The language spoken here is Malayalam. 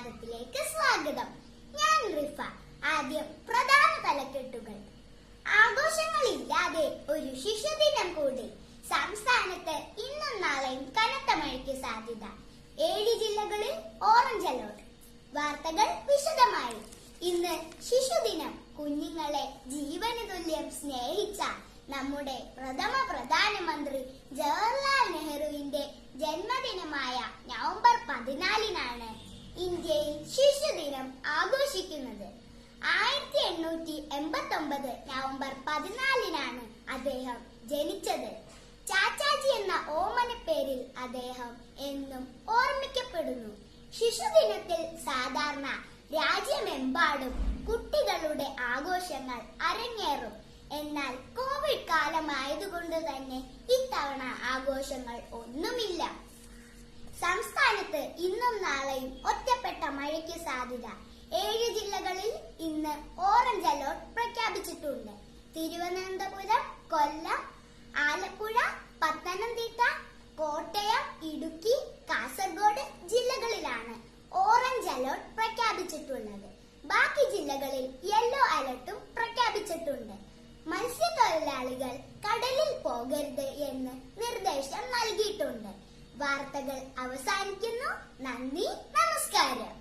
സംസാരത്തിലേക്ക് സ്വാഗതം. ഞാൻ റിഫ. ആദ്യം പ്രധാന തലക്കെട്ടുകൾ. ആഘോഷങ്ങളില്ലാതെ ഒരു ശിശുദിനം കൂടി. സംസ്ഥാനത്ത് ഇന്നും നാളെയും കനത്ത മഴയ്ക്ക് സാധ്യത. 7 ജില്ലകളിൽ ഓറഞ്ച് അലർട്ട്. വാർത്തകൾ വിശദമായി. ഇന്ന് ശിശുദിനം. കുഞ്ഞുങ്ങളെ ജീവന് തുല്യം സ്നേഹിച്ച നമ്മുടെ പ്രഥമ പ്രധാനമന്ത്രി ജവഹർലാൽ നെഹ്റുവിന്റെ ജന്മദിനമായ നവംബർ 14-നാണ് ഇന്ത്യയിൽ ശിശുദിനം ആഘോഷിക്കുന്നത്. 1889 നവംബർ 14-നാണ് അദ്ദേഹം ജനിച്ചത്. ചാച്ചാജി എന്ന ഓമനപ്പേരിൽ അദ്ദേഹം എന്നും ഓർമ്മിക്കപ്പെടുന്നു. ശിശുദിനത്തിൽ സാധാരണ രാജ്യമെമ്പാടും കുട്ടികളുടെ ആഘോഷങ്ങൾ അരങ്ങേറും. എന്നാൽ കോവിഡ് കാലമായതുകൊണ്ട് തന്നെ ഇത്തവണ ആഘോഷങ്ങൾ ഒന്നുമില്ല. സംസ്ഥാനത്ത് ഇന്നും നാളെയും ഒറ്റപ്പെട്ട മഴയ്ക്ക് സാധ്യത. 7 ജില്ലകളിൽ ഇന്ന് ഓറഞ്ച് അലർട്ട് പ്രഖ്യാപിച്ചിട്ടുണ്ട്. തിരുവനന്തപുരം, കൊല്ലം, ആലപ്പുഴ, പത്തനംതിട്ട, കോട്ടയം, ഇടുക്കി, കാസർഗോഡ് ജില്ലകളിലാണ് ഓറഞ്ച് അലർട്ട് പ്രഖ്യാപിച്ചിട്ടുള്ളത്. ബാക്കി ജില്ലകളിൽ യെല്ലോ അലർട്ടും പ്രഖ്യാപിച്ചിട്ടുണ്ട്. മത്സ്യത്തൊഴിലാളികൾ കടലിൽ പോകരുത് എന്ന് നിർദ്ദേശം നൽകിയിട്ടുണ്ട്. വാർത്തകൾ അവസാനിക്കുന്നു. നന്ദി, നമസ്കാരം.